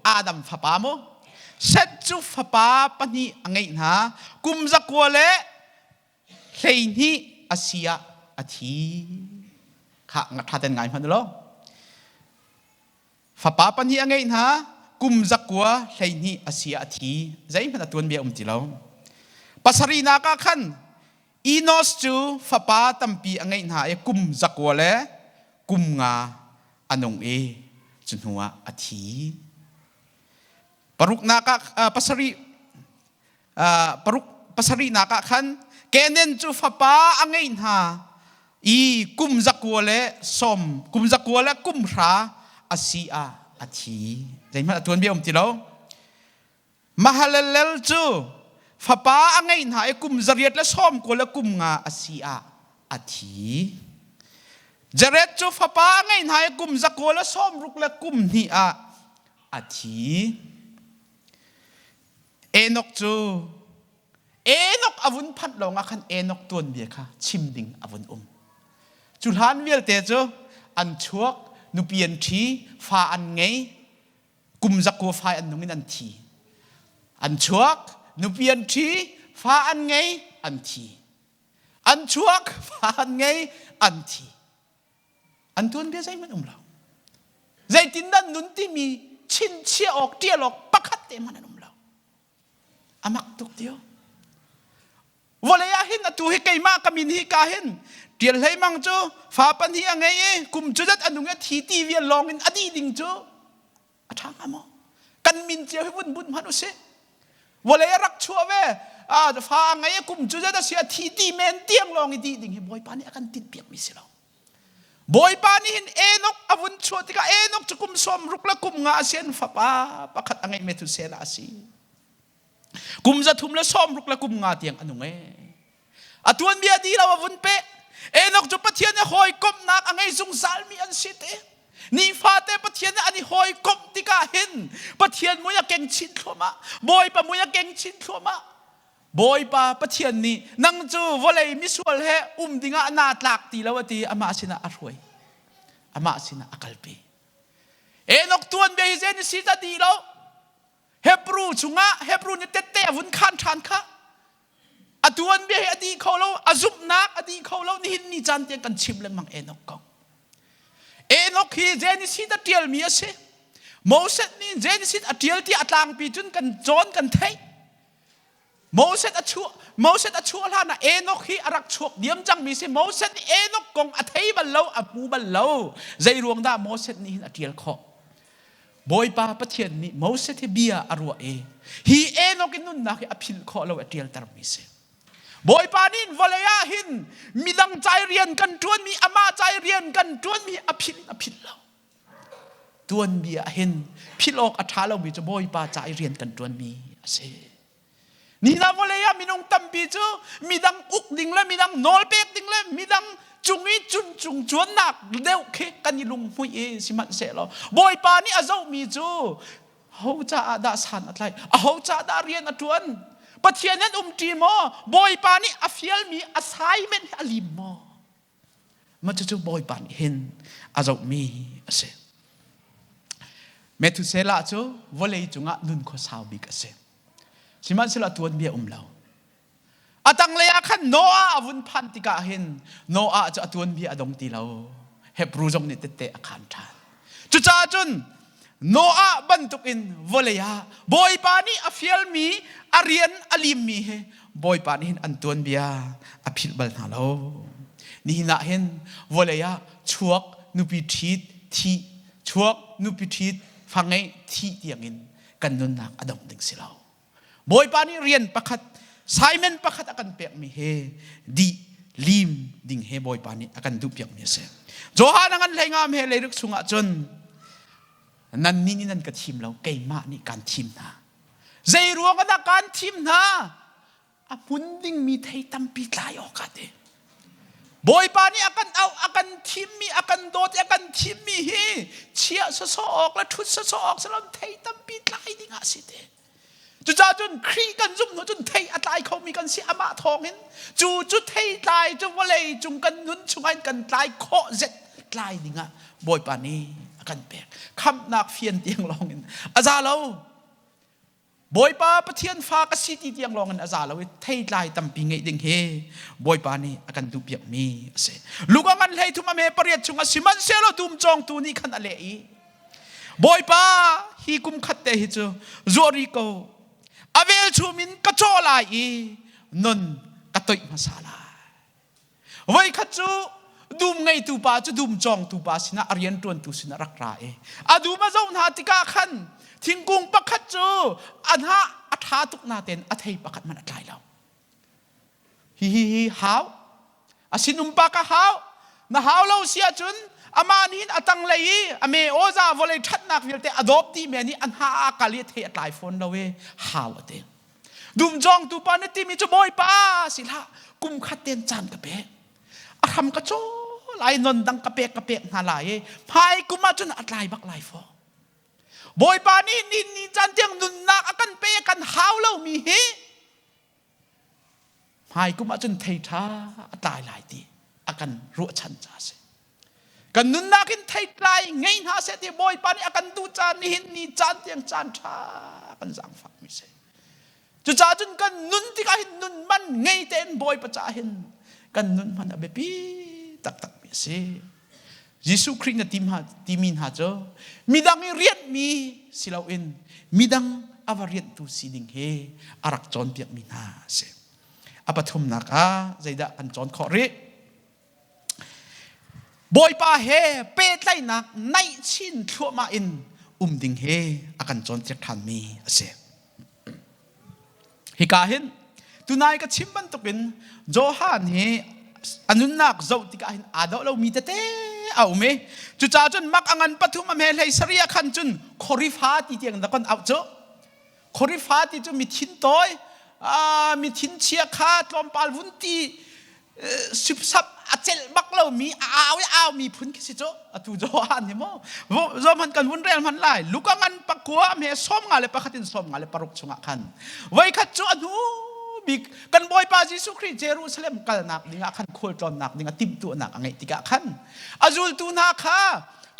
อาดัมฟ้าปามเซตจูฟ้าปาปนีอังไงนะกุมจักวะเลเฮนี่อาเซียอาทีข้างัดท่าเต้นง่ายพันธุ์ล้อฟ้าปาปนีอังไงนะกุมจักวะเฮนี่อาเซียอาทีใจมันตัวเบียติเราปัสรีนาคัน Enos chu fapa tampi angai na e kum zakwale kum nga anong e chunhua athi paruk naka pasari naka khan kenen chu fapa angai na I kum zakwale som kum zakwale kum ra asia athi zaima tuan bi tilo mahalalel chu fapa angai na e kum zariat la som ko la kum nga asia athi jaret chu fapa angai na e kum zakko la som ruk la kum ni a athi enok chu enok avun phat longa khan enok tuan bi kha chimding avun chulhan vial te chu an chuak nu pian thi fa an ngei kum zakko fa an nungin an thi an chuak nu pian thi fa an ngei an thi an chuak fa an ngei an thi an tuan bia zai man lo zai tin dan nun ti mi chin chia ok tia lok pakhat te man lo amak tuk tio volaya hin atu hi kai ma kamin hi ka hin tial hei mang chu fa pan hi angai e kum chu dat anung thi ti vi long in adi ding chu athang amo kan min che hi bun bun manu se volaya rak chua ve fa angai e kum chu dat sia thi ti men tiang long i di ding hi boy pani akan tit piak mi se lo boy pani hin enok avun chua tika enok chu kum som ruk la kum nga sen fa pa pakhat angai me tu se la si kum za thum la som ruk la kum nga tiang anung e atuan bia di la avun pe enok chu pathian ne hoi kom nak angai zung salmi an site ni fate pathian ne ani hoi kom tika hin pathian mo ya keng chin thoma boy pa mo ya keng chin thoma boy pa pathian ni nang chu volei misual he dinga na tlak ti lawati ama sina arhoi ama sina akalpi enok tuan be hi zen sita di lo hebru chunga hebru ni tete avun khan than kha atuan be adi kholo azup nak adi kholo ni hin ni chan te kan chim leng mang enok ko enok hi genesis da tial mi ase moses ni genesis atial ti atlang pi chun kan jon kan thei moses achu la na enok hi arak chuak diam jang mi se moses ni enok kong athei bal lo apu bal lo zai ruang da moses ni hin atial kho boy pa pathian ni moses he bia arwa e hi enok inun na ki aphil kho lo atial tar mi se boy panin volaya hin midang chai rian kan tuan mi ama chai rian kan tuan mi aphil lo tuan bia hin philok athalo mi cho boy pa chai rian kan tuan mi ase ni na volaya minong tampi chu midang uk ding la midang nol pek ding la midang chungi chung chuan nak deu khe kanilung hui e siman se lo boy pa ni azau mi chu ho cha da san atlai ho cha da rian atuan pathian nan ti mo boy pa ni afial mi assignment alim mo ma chu boy pa ni hin azau mi ase metusela chu volei chunga nun kho saw bi ka se siman sila tuan bia lao atang leya khan noa avun phan tika hin noa chu atuan bia adong ti lo hebru jong ni tete akhan than chu cha chun noa bantuk in volaya boy pani afial mi arian alim mi he boy pani hin antuan bia aphil bal na lo ni na hin volaya chuak nupi thit thi chuak nupi thit phangai thi tiangin kanun nak adong ding silo boy pani rian pakhat simon pakhat akan pek mi he di lim ding he boy pani akan du pek mi se johan angan lengam he leruk sunga chon nan ni nan ka thim lo kai ma ni kan thim na zai ruang na kan thim na a punding mi thei tampi tlai o ka de boy pani akan thim mi akan dot akan thim mi he chia so ok la thut so ok salom thei tampi tlai ding a si de chu cha chun khri kan zum no chun thei atlai kho mi kan si ama thong hin chu thei tlai chu volei chung kan nun chungai kan tlai kho zet tlai dinga boy pani akan pek kham nak fian tiang long in azalo boy pa pathian fa ka city tiang long in azalo thei tlai tampi ngei ding he boy pani akan du piak mi ase lugangan lei thuma me pariat chunga siman selo tum chong tu ni khan ale i boy pa hi kum khatte hi chu zori ko avel chumin ka chola i non katoi masala ไว้ขัดจูดูมไงตูปาจะดูมจองตูปาสินะอริยันตวนตูสินะรักราเออดูมาเจ้าหน้าติกาขันทิ้งกุงปักขัดจูอันฮะอัฐาตุกนาเตนอัฐิปักขัดมันอัดไหลเราฮิฮาวอาศินุมปากะฮาวนะฮาวเราเสียจุนอามานินอตังเลยอเมโอซาวเลยทัดนักวิลเตอดอปตีเมนี่อันฮาอากาลิเทอัดไหลฟอนเราเวฮาวเตดูมจองตูปานติมีจะบอยป้าสิละกุมขัดเตนจานกะเปะอาทำกระโจไหลนนดังกะเปะนาลายพายกุมาจนอัดไหลบักไหลฟอบอยป้านี่จานเตียงนุนนักอากันเปะกันฮาวเรามีเฮพายกุมาจนเทท่าอัดไหลไหลตีอากันรัวชันจ้าเสกันนุนนักินเทไหลไงหาเสตีบอยป้านี่อากันดูจานนี่จานเตียงจานท่ากันสังฝักมิเสจุจ่าจนกันนุนที่กาหินนุนมันไงเต้นบอยประจาหินกันนุนมันอเบปีตักมีเสยิสุคริสต์ทีมินหาเจอมีดังเรียนมีสิลาอินมีดังอวารียนตุสิดิงเฮอารักจอนเปียกมินาเสอปทุมนักใจดะกันจอนขอริบอยป้าเฮเปตไลนักในชินทั่วมาอินดิงเฮอากันจอนเจ็กทันมีเสฮิกาหินตุนายก็ชิมบันตุกินโจฮันเฮอันนุนักเจ้าติกาหินอาดเรามีเตเอาไหมจุจ่าจนมักอังันปฐุมเมลัยสริยขันจุนคอริฟาติเตียงนักคนเอาเจ้าคอริฟาติจุมีทินต้อยมีทินเชียขาตลอมปาลวุนตีสิบสับอาเจลมักเรามีเอามีพุนกิสิโจ้ตุโจฮันเห็นมั้ยโจมันกันวุนเรียนมันไล่ลูกอันปักกัวเมส้มงาเลปะขัดินส้มงาเลปารุกชงขันไว้ขัดโจอนุบิกันบอยปาจิสุคริเจรูซาเล็มกันนักดิ่งขันโคลตอนนักดิ่งติมตัวนักอะไรติกะขันอาจุลตูนัก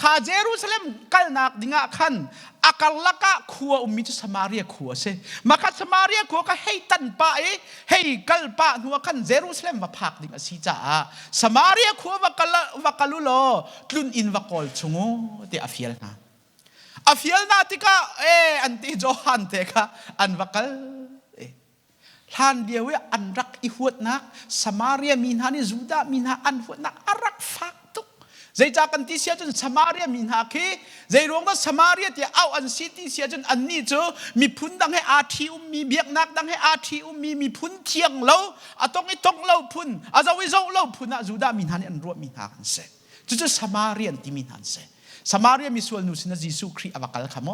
ข้าเจรูซาเล็มกันนักดิ่งขันอากัลลักะขัวมิจุสมาเรียขัวเสมาคัดสมาเรียขัวก็ให้ตันป้าให้กัลป้าหัวขันเจรูซาเล็มมาพักดิ่งสิจ้าสมาเรียขัววักลุโลกลุนอินวักอลชงเตอฟิลนาติกะอันติโจฮันเตกะอันวักลท่านเดียวอันรักอิหวดนักสมาเรียมินฮานิจูดามินฮาอันหวดนักอารักฟักตุกใจจากกันที่เสียจนสมาเรียมินฮาคีใจรวงว่าสมาเรียที่เอาอันสิที่เสียจนอันนี้เจอมีพุนดังให้อาทิมีเบียกนักดังให้อาทิมีพุนเทียงเล่าต้องไอ้ต้องเล่าพุนจะวิจารณ์เล่าพุนจูดามินฮานี่อันรัวมินฮากันเสจะสมาเรียนที่มินฮานเสสมาเรียมีส่วนนุสินะยิสุคริอวกัลขโม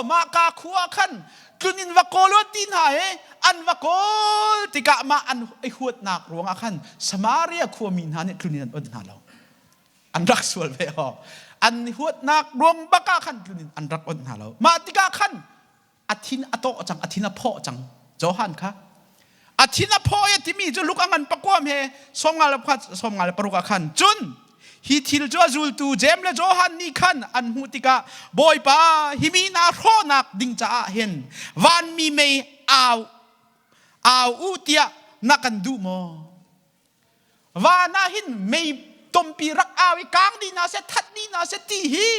มากาขัวขันกุนินวกอลวดินหายอันวกอลติกะมาอันไอหวดนักรวงอาขันสมาเรียขัวมินหานี่กุนินอันหาเราอันรักส่วนเบออันหวดนักรวงบักอาขันกุนินอันรักอันหาเรามาติกะขันอาทินอโตจังอาทินพ่อจังโจฮันค่ะอาทินพ่อที่มีจุลุกอันปะกวมเฮสมงาลพัดสมงาลปรุกอาขันจุนฮิทิลจจูลตูเจมเลโจฮันนี่ขันอันหูติกาบอยป้าฮิมีนาโรนักดิ่งจ้าเห็นวันมีเมย์เอาอุติยนักกันดูโมวานาหินเมย์ตมปีรักอาวิกางดีนาเสทัดดีนาเสตีฮี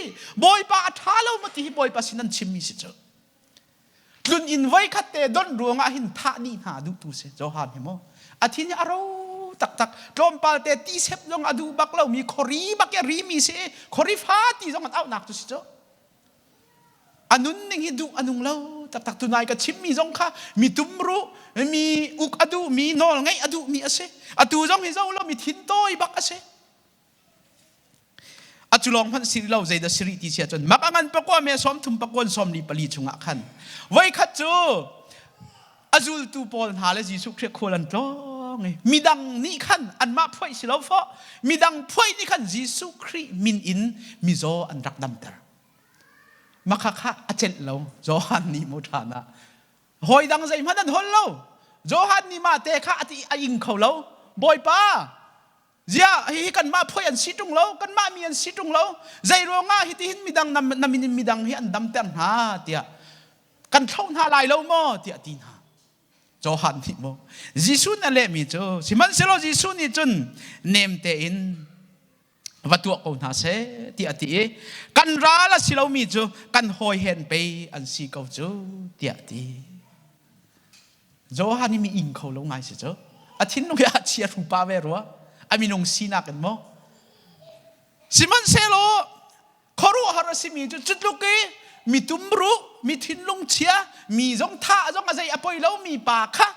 บอยป้าท้าเรามาตีฮีบอยป้าสินันชิมิสิเจลุนอินไว้ขัดเตดอนรวงอาหินท่านี่หาดูตูเสโจฮันเห็นโมอาทิตย์นี้อารมตักลมปาลเตตีเซปลงอดูบักเรามีคอรีบักยารีมีเสคอรีฟ้าตีจงอันเอาหนักตุสิเจ้าอันนุนนิ่งฮิดูอันนุงเราตักตุนายกับชิมมีจงค่ะมีตุมรุมีอุกอดูมีนอลไงอดูมีอาเซอดูจงฮิเจ้าเรามีทินโตยบักอาเซอจุลองพันสิริเราใจดัชริติเสียจนมักอันปะกว่าเมสอมทุมปะกวนสอมลีปลีชุงะขันไว้ขัดจูอจุลตูปอนหาเลจิสุเครียโคลันโตมีดังนี่ขันอันมาพ่อยสิเราฟ้ามีดังพ่อยนี่ขันยิสุคริมินอินมิโซอันรักดำเตอร์มาค่ะอาเจนเราโจฮันนี่มุทานะหอยดังใจมันนั่นหนเราโจฮันนี่มาเตะค่ะอติอิงเขาเราบอยป้าเจ้าฮิกันมาพ่อยอันสิตรงเรากันมามีอันสิตรงเราใจรวงอ่ะฮิติหินมีดังนำมีดังฮิอันดำเตอร์หาเตียกันเท่าหน้าลายเราโม่เตียตีนาโจฮันนี่โมยิสุนั่นแหละมีโจสิมันเสร็จแล้วยิสุนี่จนเนมเตอินวัตถุของนาเสติอติกันราละสิเรามีโจกันหอยเห็นไปอันสีเก่าโจติอติโจฮันนี่มีอิงเขาลงไงสิโจอาทิตย์นู้นอาเชียรูปาเวรัว amin ong sina kan mo siman selo koru harasimi jutluke mi tumru mi thinlung chia mi jong tha jong azai apoi lo mi pa kha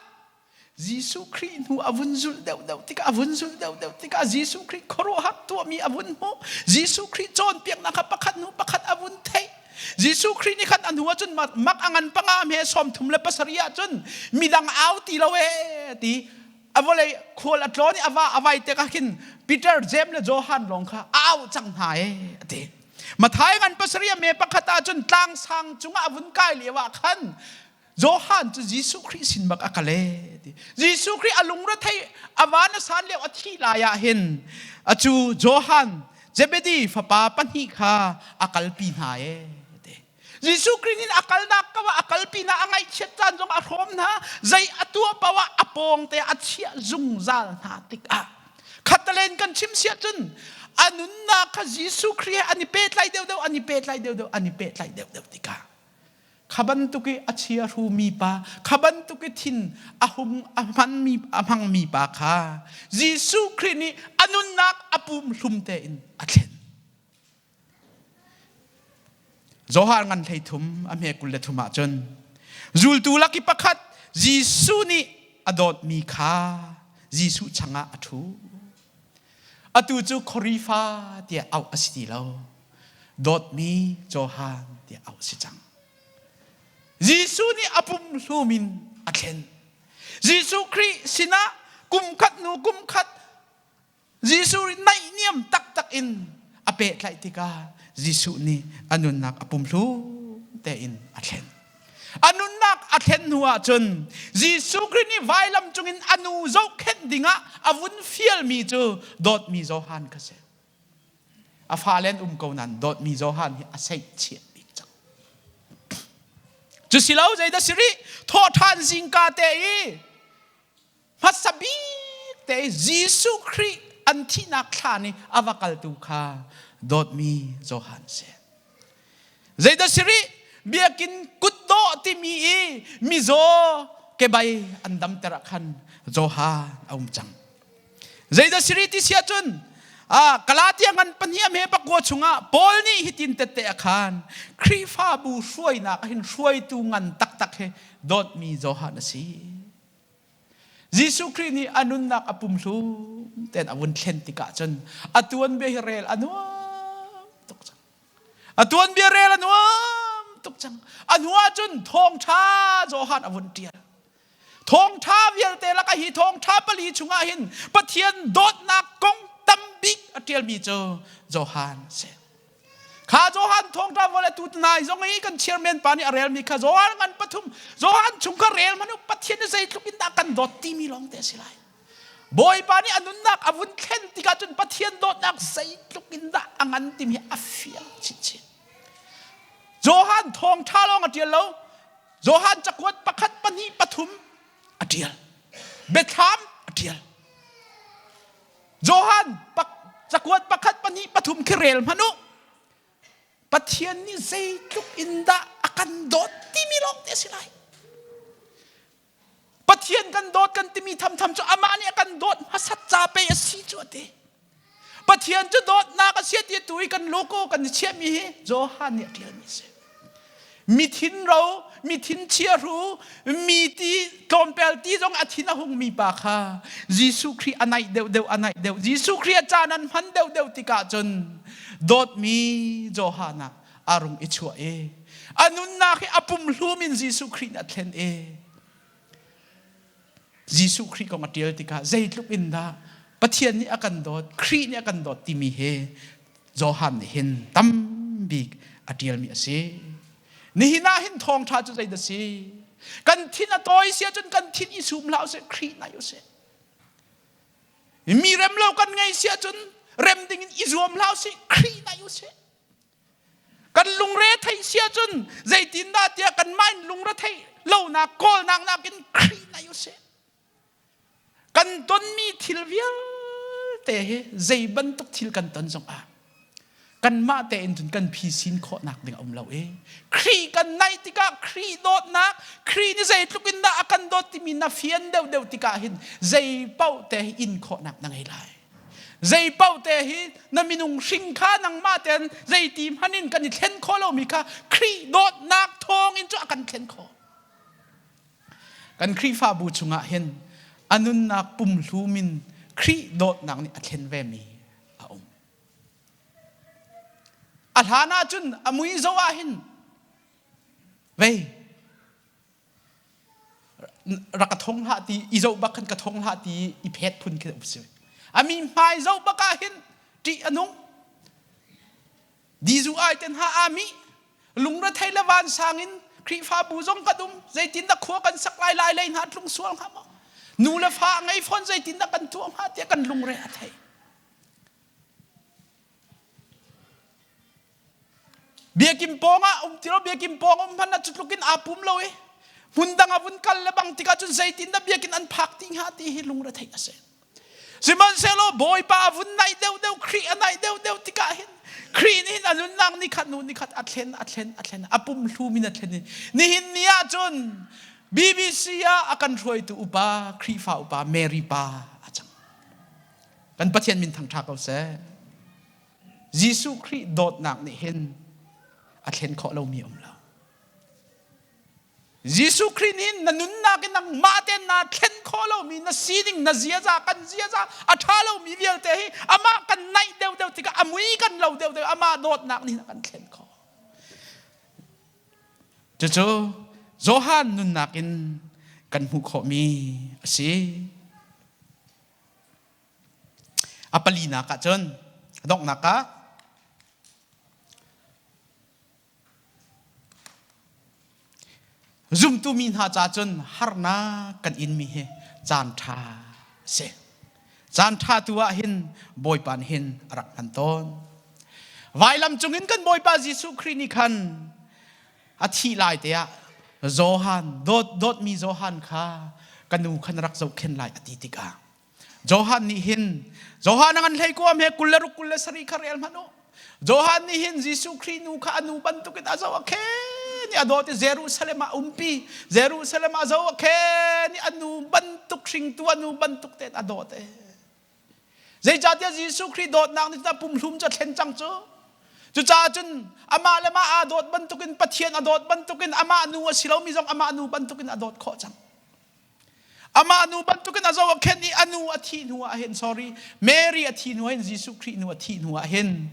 Jisu Christ hu avun zul deu deu tika avun zul deu deu tika Jisu Christ koru hak tu mi avun mo Jisu Christ chon piang na kapakhat nu pakhat avun thei Jisu Christ ni khat anhuwa chun mak angan panga me som thum le pasaria chun midang au ti lo ti avole khol atlo ni avai te ka kin Peter James le Johan long kha au chang hai ti mathai ngan pasaria me pakhata chun tlang sang chunga avun kai lewa khan Johan chu Jisu Christ sin mak akale Jisu Christ alung ra thai awana san le athi la ya hin achu Johan Zebedi fa pa panhi kha akal pi na Jisu Christ in akal na kawa akal pi na angai chet chan jong arom na zai atua pawa apong te achia zung zal na tik a khatalen kan chim sia chun anun na kha Jisu Christ ani pet lai deu deu ani pet lai deu deu ani pet lai deu deu tika khaban tu ke achia ru mi pa khaban tu ke thin ahum aman mi amang mi pa kha Jisu Christ ni anun nak apum hlum te in athen Zohar ngan thei thum ame kul le thuma chon zul tu laki pakhat Jisu ni adot mi kha Jisu changa athu atu chu khorifa tia au asiti lo dot mi Johan tia au si chang Jisu ni apum hlumin athen Jisu Christ sina kum khat nu kum khat Jisu nai niam tak tak in ape tlai tika Jisu ni anun nak apum hlu te in athen anun nak athen huwa chun Jisu Christ ni vailam chungin anu zo khen dinga avun fiel mi chu dot mi Johan ka se afalen ko nan dot mi Johan hi asai chiat bik chang chu silau zai da siri tho than jingka te i masabi te Jisu Christ anthina khlani avakal tu kha dot mi Johan se zaida siri biakin kutdo ti mi zo ke bai andam terakhan Johan aum chang zaida siri ti sia chun kalatia ngan pania me pakwa chunga pol ni hitin tete akhan krifa bu suai na kahin suai tu ngan tak tak he dot mi Johan si Jisu Christ ni anun nak apum hlu ten awun thlen tika chun atuan be hirel anwa atuan biarel anuam tuk chang anua chun thong tha Johan avun tia thong tha vial te la ka hi thong tha pali chunga hin pathian dot na kong tambik atial mi cho Johan se kha Johan thong tha wala tut nai zong ei kan chairman pani arel mi kha Johan ngan pathum Johan chungka rel manu pathian zai tlukin da kan dot ti mi long te silai boy pani anun nak avun khen tika chun pathian dot nak zai tlukin da angan ti mi afial chichi Johan thong thalong atial lo Johan chakwat pakhat pani pathum atial Betham atial Johan chakwat pakhat pani pathum kirel manu pathian ni zai tuk inda akan dot timilong te silai pathian kan dot kan timi tham tham cho amani akan dot hasat cha pe asi chu te pathian chu dot na ka sia ti tui kan loko kan chia mi he Johan ni atial mi se mi thin ro mi thin chia ru mi ti kompel ti jong athina hung mi pa kha Jisu Christ anai deu Jisu Christ chanan man deu tika chon dot mi Johana arung ichua e anun na ki apum hlumin Jisu Christ athen e Jisu Christ ko matiel tika zaitluk inda pathian ni akan dot Christ ni akan dot ti mi he Johan hin tam big atiel mi ase ni hinahin thong tha chu zaida si kan thin a toy sia chun kan thin isum lau se Christ na yo se mi rem lo kan ngai sia chun rem ding in izom lau se Christ na yo se kan lung re thai sia chun zaitin da tia kan main lung ra thai lo na kol nang na kin Christ na yo se kan ton mi thil vial te he zai ban tok thil kan ton jong a kan ma te en jun kan phi sin kho nak ding om lo e khri kan nai tika khri dot nak khri ni zai tlukin da akan dot ti min na fian deu tika hin zai pau te in kho nak na ngai lai dây bao tê hi na minung sing kha nang ma ten dây tim hanin kan ni thlen kho lo mi kha khri dot nak thong in cho kan thlen kho kan khri fa bu chunga hen anun nak pum hlumin khri dot nak ni a thlen ve mi a om a hana chun amui zowa hin ve rakathong ha ti izo bakan kathong ha ti i phet phun ke upse ami mai zo baka hin ti anung dizu ai ten ha ami lungra thailawan sangin khri fa bu jong kadum zaitin da kho kan sak lai lai lein ha tlung suang ha ma nu la fa ngai phon zaitin da kan tuam ha te kan lungre a thai bia kim ponga tiro bia kim pongom phan na chutlukin apum lo e mundang avun kal labang tika chun zaitin da bia kin an phak ting ha ti hi lungra thai ase Simon selo boy pa avun nai deu khri anai deu tika hin khri ni anun nang ni khat nu ni khat athen apum hlu min athen ni hin nia chun BBC ya akan throi tu upa khri fa upa Mary pa achang kan pathian min thang tha ko se Jesus khri dot nak ni hin athen kho lo mi la Jesus Christin nanun na kinang maten na thlen kholo mi na sining na ziaza kan ziaza athalo mi vial te hi ama kan nai deu tika amui kan lo deu ama dot nak ni kan thlen kho cho Johan nun nakin kan hu kho mi asi apalina ka chon dok naka Zoom tu min ha cha chun harna kan in mi he chan tha se chan tha tua hin boy pan hin rak an ton vailam chungin kan boy pa Jesu Christ ni khan athi lai te ya Johan dot mi Johan kha kanu khan rak zo khen lai ati tika Johan ni hin Johan ang an lei ko am he kulleru kulle sari kharel mano Johan ni hin Jesu Christ nu kha anu ban tu kita zo ke ni adote Jerusalem umpi Jerusalem azaw ke ni anu bantuk sing tu anu bantuk te adote zai jatia Jesu Christ dot nang ni ta pum hlum cha thlen chang chu cha chun ama lama adot bantukin pathian adot bantukin ama anu silaw mi jong ama anu bantukin adot kho chang ama anu bantukin azaw ke ni anu athi nu a hen sorry Mary athi nu hen Jesu Christ nu athi nu a hen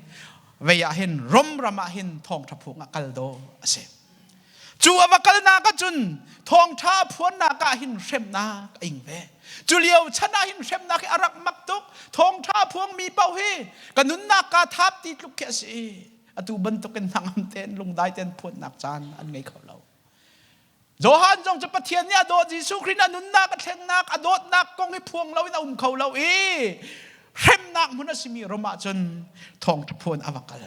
veya hen rom rama hen thong thapung akal do ase chu avakal na ka chun thong tha phon na ka hin rem na ing ve chu liao chana hin rem na ke arak mak tok thong tha phuang mi pau he kanun na ka thap ti tluk ke si atu ban tok ken hangam ten lung dai ten phon nak chan an ngai kho lo Johan jong cha pathian nia do Jesu Christ anun na ka thleng nak adot nak kong hi phuang lo in kho lo e rem nak mun asimi roma chun thong tha phon avakal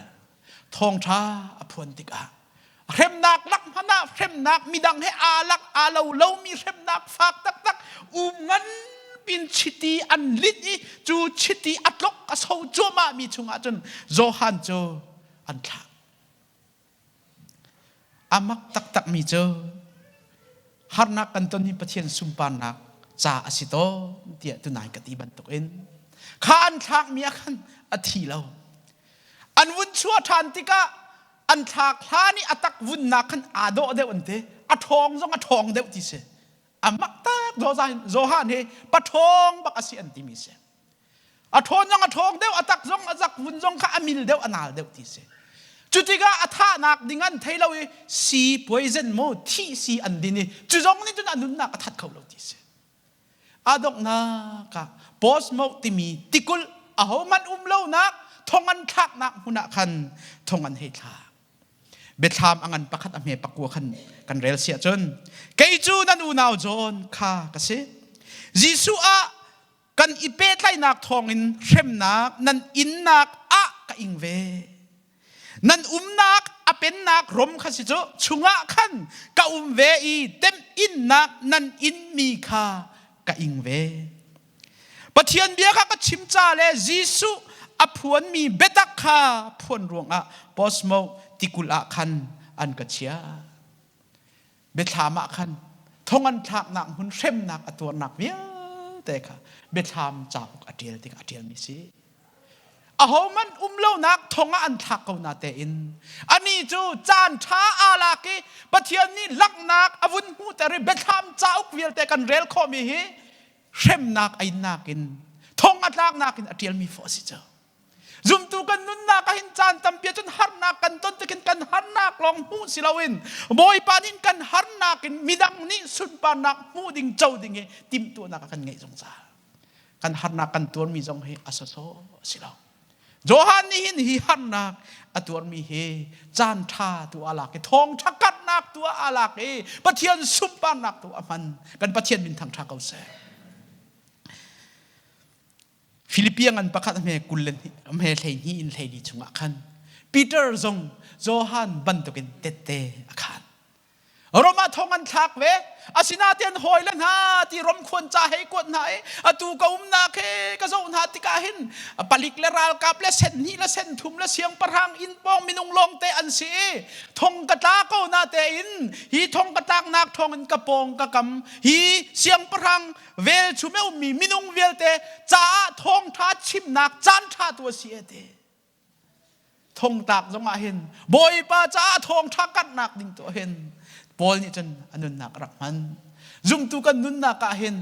thong tha aphon tika rem nak lak hana rem nak midang he alak alo lo mi rem nak fak tak ngan pin chiti an lit i chu chiti atlok ka so choma mi chunga chun Johan cho an tha amak tak mi cho harna kan ton ni pathian sumpan nak cha asito tia tu nai ka ti ban tok en khan thak mi khan athi lo an wun chua than tika an thak thani atak vun na khan ado de unte athong jong athong de ti se amak tak Johan he pathong bak asi anti mi se athong jong athong de atak jong azak vun jong kha amil de anal de ti se chutiga atha nak dingan thailawi si poison mo thi si andini chu jong ni tun anun na ka that kholo ti se adok na ka pos mo ti mi tikul ahoman umlo na thongan thak na huna khan thongan he tha Betham angan pakhat ame pakwa kan rel sia chon kei chu nan u naw jon kha ka se Jesu a kan ipe tlai nak thongin rem nak nan in nak a ka ingve nan nak apen nak rom kha si cho chunga khan ka ve i tem in nak nan in mi kha ka ingve pathian bia kha ka chim cha le Jesu a phuan mi betak kha phuan ruang a posmo tikula khan an ka chia bethama khan thongan thak nak hun rem nak atur nak bia te kha betham cha uk atil tik atil mi si อาหมันเล่านักทงอันทักเอานาเตอินอันนี้จูจานช้าอาลากีปะเทียนนี่ลักนักอวุนหูแต่ริเบทามเจ้าเวียลแต่กันเรลคอมีฮีเช่มนักไอ้นักินทงอันลักนักินอเทียนมีฟอสิเจ้าจุมตูกันนุนนักหินจานตั้มเปียจนฮาร์นักกันต้นตะกินกันฮาร์นักลองหูสิลาวินบอยปานินกันฮาร์นักินมิดังนี่สุนปานักหูดิ่งเจ้าดิ่งเฮติมตัวนักกันไงจงซากันฮาร์นักกันตัวมีจงเฮอาสโซสิลาโจฮันนี่หินฮิฮันนักตัวมีเฮจานท่าตัวอาลักทองชักกัดนักตัวอาลักปะเทียนสุปานักตัวมันกันปะเทียนบินทางชักเอาเสฟิลิปปีนกันประคัตเมกุลเลนเมเลนีอินเลนีจุงอาคันปีเตอร์ซงโจฮันบันตุกินเตเตอาคันโรมาทองอันทักเวอาศินาเตียนหอยเลนฮาที่รมควรจะให้กวดไหนตูกอุ้มนาเคกโซนฮาติกาหินปลิกเลราลกับเลเซนนี่เลเซนทุมเลเสียงประหังอินปองมินุงลงเตอันซีทงกระตาเก้านาเตอินฮีทงกระตากนักทงอินกระปองกระกำฮีเสียงประหังเวลชุเมอุมีมินุงเวลเตจ้าทงท้าชิมนักจานท้าตัวเสียเตทงตากจงมาเห็นบอยป้าจ้าทงทักกัดนักดิ่งตัวเห็นพอลนี่จนอนุนักรักมันจุมตุกันนุนนักเห็น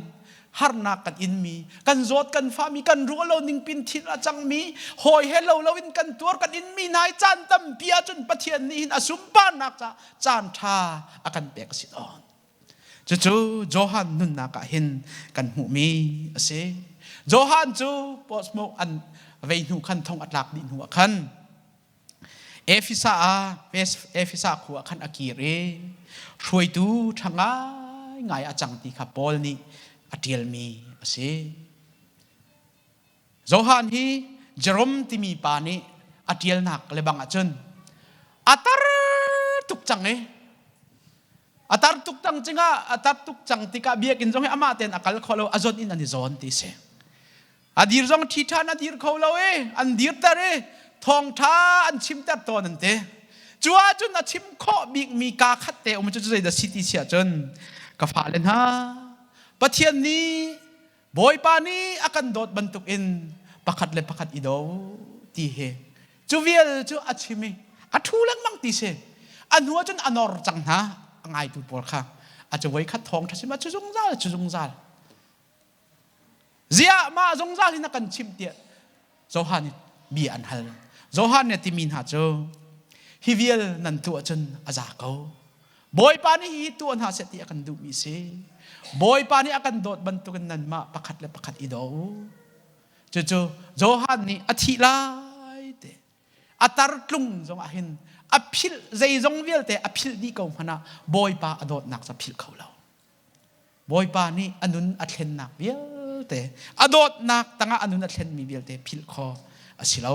ฮาร์นักกันอินมีกันโจดกันฟ้ามีกันรัวเรานิ่งปินทิลจังมีหอยเฮเราเราอินกันตัวกันอินมีนายจานตั้มเปียจนปะเทียนนี่อสุมปานักจะจานท่าอากันเปกสิออนจู่โจฮันนุนนักเห็นกันหูมีเสโจฮันจู่ปอสโมอันเวนุขันทองอัดลักดินหัวขันเอฟิซาขัวขันอากีเรช่วยดูทางง่ายอาจังตีขับปอลนี่อเทียลมีเสโจฮันฮีเจอรมที่มีปานี่อเทียลนักเลยบางอาจนอัตรตุกจังอัตรตุกจังจริงอัตรตุกจังที่กะเบียกินจงให้อามาเต็นอักลขอเราอาจนอินอันนี้จอนที่เสอดีร์จงทิฐานอดีร์เขาเราอันดีร์แต่เรทองท้าอันชิมแต่ตัวนั่นเตจัวจนอาชิมข้อบิกมีกาขัดเตอมันจะได้สิทธิเสียจนกฟ้าเล่นฮะปะเทียนนี้บอยปานี้อากันโดดบรรทุกอินประคัดเลยประคัดอีโดตีเฮจูเวียลจูอาชิมิอาทูเล็กมั่งตีเสอันหัวจนอันอร์จังนะง่ายตัวปวดค่ะอาจจะไว้ขัดทองทัศน์มาจุจงซาเสียมาจงซาที่นักกันชิมเตียโจฮันบีอันฮัลโจฮันเนี่ยที่มีหาโจฮิเวียลนันตัวจนอาจากเขาบอยปานี่ฮีตัวหาเสติอากันดูมีเสบอยปานี่อากันโดดบรรทุกนันมาประคัดและประคัดอีโดจู่โจฮันนี่อธิลายเตอัตรลุงจงอาหินอภิลใจจงเวียลเตอภิลดีเขาพนะบอยปาอโดดนักจะภิลเขาเราบอยปานี่อนุนอัดเทนนักเวียลเตอโดดนักตั้งอนุนอัดเทนมีเวียลเตภิลคออสิเรา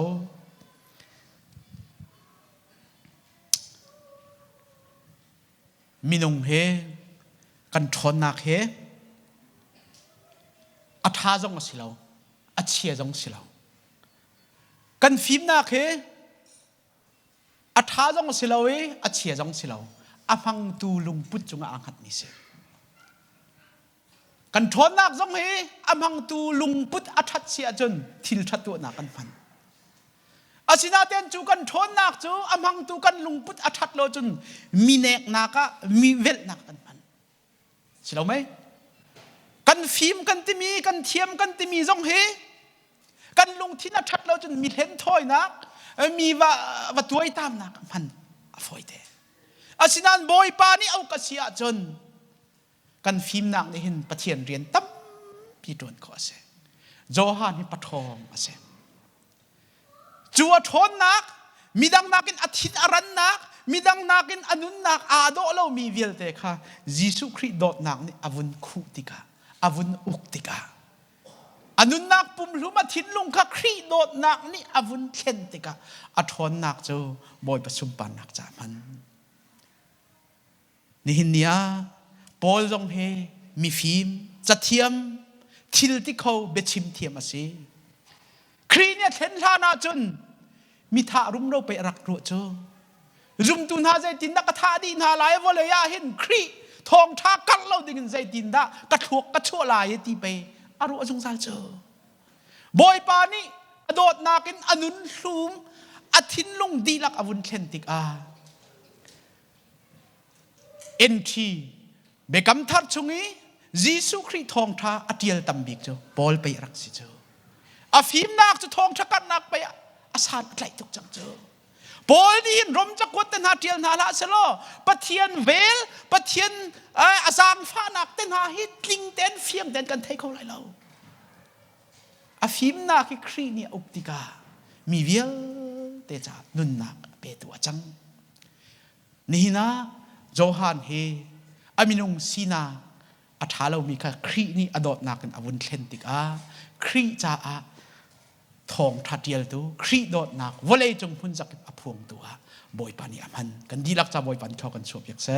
มินงเฮกันทนนักเฮอัฐาจงสิเราอัจเชียจงสิเรากันฟิมนักเฮอัฐาจงสิเราอัจเชียจงสิเราอภังตูลุงพุทธจงอังหัดมิเสกันทนนักจงเฮอภังตูลุงพุทธอัฐเชียจนทิลชัดตัวนักกันฟันอาศินาเตียนจูกันทนนักจูอภังตูกันลุงพุทธอัฐโลจนมีเนกนักมีเวลนักกันฟันสิเราไหมกันฟิล์มกันที่มีกันเทียมกันที่มีจงเฮกันลุงที่นัดชัดเราจนมีเห็นถ้อยนักมีว่าตัวไอ้ตามนักมันฟอยเตอาศินานบอยปานี่เอากระเสียจนกันฟิล์มนักนี่เห็นปะเทียนเรียนตั้มพี่โดนขอเสโจฮันนี่ปะทองอาเสจัวทนนักมีดังนักินอาทิตย์อรันนักมีดังนักินอนุนักอาโดเรามีเวลเตค่ะยิสุคริสต์โดดนักนี่อวุนคูติกาอวุนอุกติกาอนุนักปุ่มลุมาทินลุงค่ะครีโดดนักนี่อวุนเข็นติกาอทนนักจูบอยประชุมปานักจามันนี่หินเนียปอลจงเฮมีฟิล์มจัดเทียมทิลที่เขาเบชิมเทียมมาสิครีเนี่ยเห็นท่านาจนมีท่ารุ่มเราไปรักรัวเจอรุมตุนหาใจตินดักท่าดีนาลายวอเลยาเห็นครีทองท่ากัดเราดึงใจตินดากระทวกกระชั่วลายตีไปอารุอจงซาเจอบอยปานี่ อโดดนากินอนุนลุมอธินลงดีลักอวุนเทนติกเอ็นทีเบกัมทัดชงนี้ยิสุคริทองท่าอติยลตัมบิกเจ้าบอลไปรักสิเจ้าอาฟิมนักจะทองชักนักไปอาสาดไกลตุกจังเจ้าบอลนี่รมจักวัดเต็นหาเทียนหาละเสลอปะเทียนเวลปะเทียนอาจารย์ฟ้านักเต็นหาฮิตลิงเต็นเฟียงเต็นกันเทเขาไรเราอาฟิมนักครีนี่อุปติกามีเวลเตจานุนนักเปตัวจังนี่นะโจฮันเฮอามินุงซีนาอัฐาเรามีค่ะครีนี่อดอดนักกันอวุนเทนติกครีจ้าทองทัดเดียลตัวครีโดดนักวะเลยจงพุ่นจักอพวงตัวบอยปานีอามันกันดีลักจะบอยปันชอกันชวบยักษ์เซ